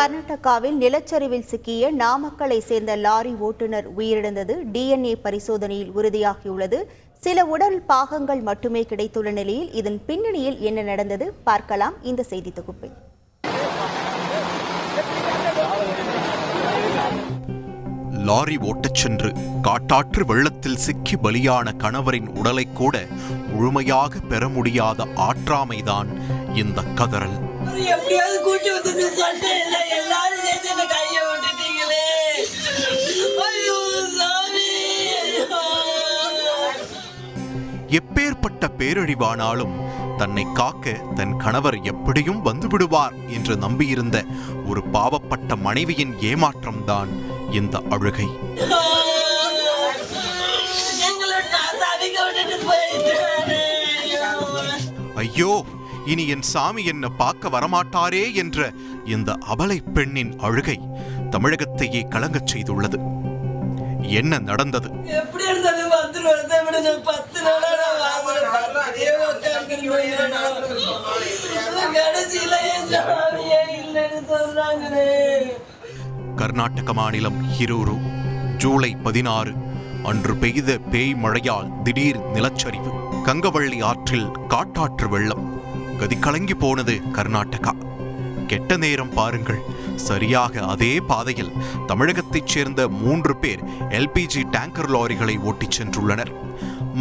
கர்நாடகாவில் நிலச்சரிவில் சிக்கிய நாமக்கலை சேர்ந்த லாரி ஓட்டுநர் உயிரிழந்தது DNA பரிசோதனையில் உறுதியாகியுள்ளது. சில உடல் பாகங்கள் மட்டுமே கிடைத்துள்ள நிலையில் இதன் பின்னணியில் என்ன நடந்தது பார்க்கலாம் இந்த செய்தி தொகுப்பில். லாரி ஓட்டச் சென்று காட்டாற்று வெள்ளத்தில் சிக்கி பலியான கணவரின் உடலை கூட முழுமையாக பெற முடியாத ஆற்றாமைதான் இந்த கதறல். எப்பேற்பட்ட பேரழிவானாலும் தன்னை காக்க தன் கணவர் எப்படியும் வந்துவிடுவார் என்று நம்பியிருந்த ஒரு பாவப்பட்ட மனைவியின் ஏமாற்றம்தான் இந்த அழுகை. ஐயோ, இனி என் சாமி என்ன பார்க்க வரமாட்டாரே என்ற இந்த அபலை பெண்ணின் அழுகை தமிழகத்தையே கலங்கச் செய்துள்ளது. என்ன நடந்தது? கர்நாடக மாநிலம் ஹிரூரு, ஜூலை 16 அன்று பெய்த பேய் மழையால் திடீர் நிலச்சரிவு. கங்கவள்ளி ஆற்றில் காட்டாற்று வெள்ளம். கதி கலங்கி போனது கர்நாடகா. கெட்ட நேரம் பாருங்கள். சரியாக அதே பாதையில் தமிழகத்தைச் சேர்ந்த 3 பேர் LPG டேங்கர் லாரிகளை ஓட்டிச் சென்றுள்ளனர்.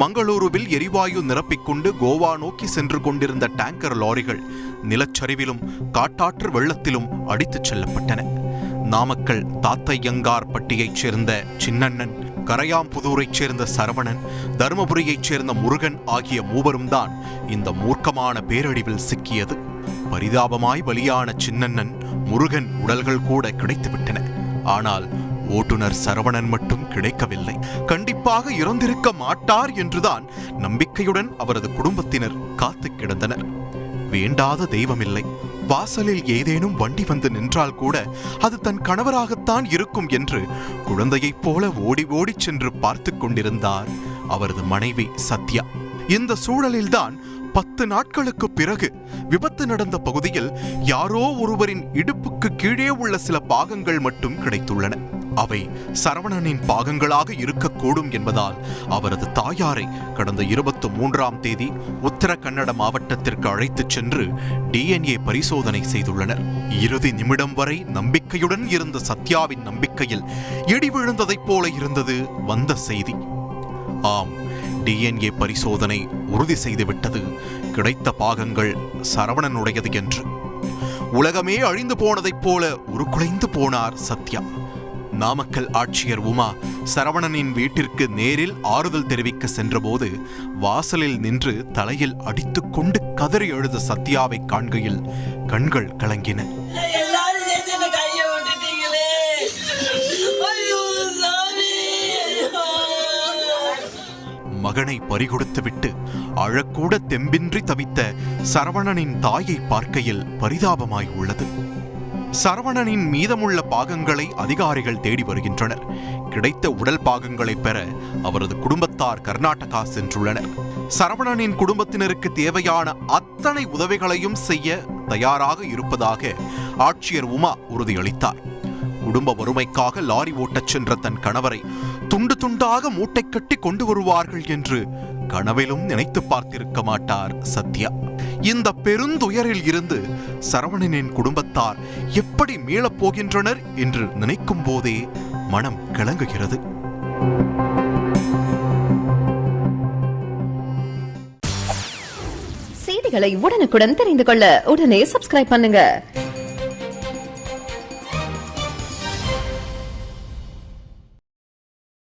மங்களூருவில் எரிவாயு நிரப்பிக்கொண்டு கோவா நோக்கி சென்று கொண்டிருந்த டேங்கர் லாரிகள் நிலச்சரிவிலும் காட்டாற்று வெள்ளத்திலும் அடித்துச் செல்லப்பட்டன. நாமக்கல் தாத்தையங்கார்பட்டியைச் சேர்ந்த சின்னண்ணன், கரையாம்புதூரைச் சேர்ந்த சரவணன், தருமபுரியைச் சேர்ந்த முருகன் ஆகிய மூவரும் தான் இந்த மூர்க்கமான பேரழிவில் சிக்கியது. பரிதாபமாய் பலியான சின்னண்ணன், முருகன் உடல்கள் கூட கிடைத்துவிட்டன. ஆனால் ஓட்டுநர் சரவணன் மட்டும் கிடைக்கவில்லை. கண்டிப்பாக இறந்திருக்க மாட்டார் என்றுதான் நம்பிக்கையுடன் அவரது குடும்பத்தினர் காத்து கிடந்தனர். வேண்டாத தெய்வமில்லை. வாசலில் ஏதேனும் வண்டி வந்து நின்றால் கூட அது தன் கணவராகத்தான் இருக்கும் என்று குழந்தையைப் போல ஓடி ஓடி சென்று பார்த்து கொண்டிருந்தார் அவரது மனைவி சத்யா. இந்த சூழலில்தான் 10 நாட்களுக்கு பிறகு விபத்து நடந்த பகுதியில் யாரோ ஒருவரின் இடுப்புக்கு கீழே உள்ள சில பாகங்கள் மட்டும் கிடைத்துள்ளன. அவை சரவணனின் பாகங்களாக இருக்கக்கூடும் என்பதால் அவரது தாயாரை கடந்த 23ஆம் தேதி உத்தர கன்னட மாவட்டத்திற்கு அழைத்துச் சென்று DNA பரிசோதனை செய்துள்ளனர். இறுதி நிமிடம் வரை நம்பிக்கையுடன் இருந்த சத்யாவின் நம்பிக்கையில் இடி விழுந்ததைப் போல இருந்தது வந்த செய்தி. ஆம், DNA பரிசோதனை உறுதி செய்துவிட்டது கிடைத்த பாகங்கள் சரவணனுடையது என்று. உலகமே அழிந்து போனதைப் போல உருக்குலைந்து போனார் சத்யா. நாமக்கல் ஆட்சியர் உமா சரவணனின் வீட்டிற்கு நேரில் ஆறுதல் தெரிவிக்க சென்றபோது வாசலில் நின்று தலையில் அடித்துக்கொண்டு கதறி எழுத சத்யாவை காண்கையில் கண்கள் கலங்கின. மகனை பறிகொடுத்துவிட்டு அழக்கூட தெம்பின்றி தவித்த சரவணனின் தாயை பார்க்கையில் பரிதாபமாய் உள்ளது. சரவணனின் மீதமுள்ள பாகங்களை அதிகாரிகள் தேடி வருகின்றனர். கிடைத்த உடல் பாகங்களை பெற அவரது குடும்பத்தார் கர்நாடகா சென்றுள்ளனர். சரவணனின் குடும்பத்தினருக்கு தேவையான அத்தனை உதவிகளையும் செய்ய தயாராக இருப்பதாக ஆட்சியர் உமா உறுதியளித்தார். குடும்ப வறுமைக்காக லாரி ஓட்டச் சென்ற தன் கணவரை துண்டு துண்டாக மூட்டை கட்டி கொண்டு வருவார்கள் என்று கனவிலும் நினைத்து பார்த்திருக்க மாட்டார் சத்யா. இந்த பெருந்துயரில் இருந்து சரவணனின் குடும்பத்தார் எப்படி மீளப் போகின்றனர் என்று நினைக்கும் போதே மனம் கலங்குகிறது. செய்திகளை உடனுக்குடன் தெரிந்து கொள்ள உடனே சப்ஸ்கிரைப் பண்ணுங்க.